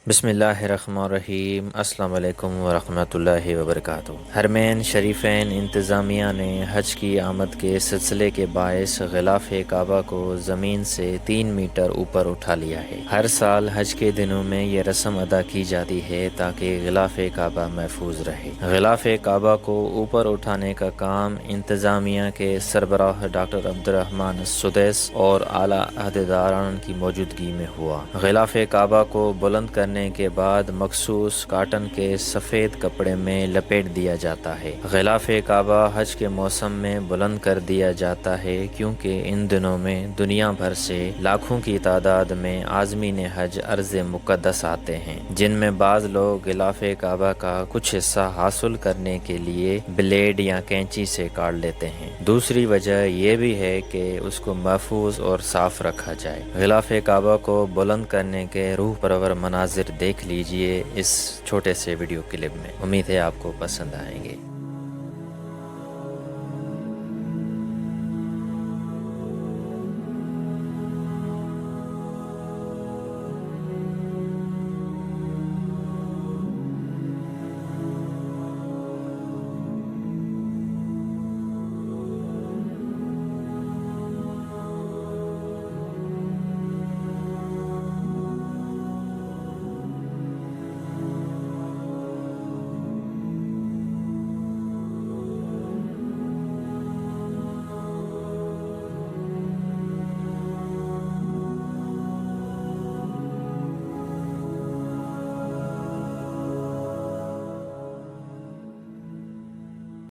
बिस्मिल्लाहिर्रहमानिर्रहीम। अस्सलाम वालेकुम वरहमतुल्लाहि वबरकातुहू। हरमैन शरीफैन इंतज़ामिया ने हज की आमद के सिलसिले के बायस ग़िलाफ़ काबा को ज़मीन से 3 मीटर ऊपर उठा लिया है। हर साल हज के दिनों में ये रस्म अदा की जाती है ताकि ग़िलाफ़ काबा महफूज रहे। ग़िलाफ़ काबा को ऊपर उठाने का काम इंतज़ामिया के सरबराह डॉक्टर अब्दुर्रहमान सुदैस और आला अहदेदारान की मौजूदगी में हुआ। ग़िलाफ़ काबा को बुलंद करने के बाद मखसूस काटन के सफ़ेद कपड़े में लपेट दिया जाता है। ग़िलाफ़ काबा हज के मौसम में बुलंद कर दिया जाता है क्योंकि इन दिनों में दुनिया भर से लाखों की तादाद में आज़मीन हज अर्ज़ मुक़द्दस आते हैं, जिनमें बाज़ लोग ग़िलाफ़ काबा का कुछ हिस्सा हासिल करने के लिए ब्लेड या कैंची से काट लेते हैं। दूसरी वजह यह भी है कि उसको महफूज और साफ़ रखा जाए। ग़िलाफ़ काबा को बुलंद करने के रूह परवर मनाजिर देख लीजिए इस छोटे से वीडियो क्लिप में। उम्मीद है आपको पसंद आएंगे।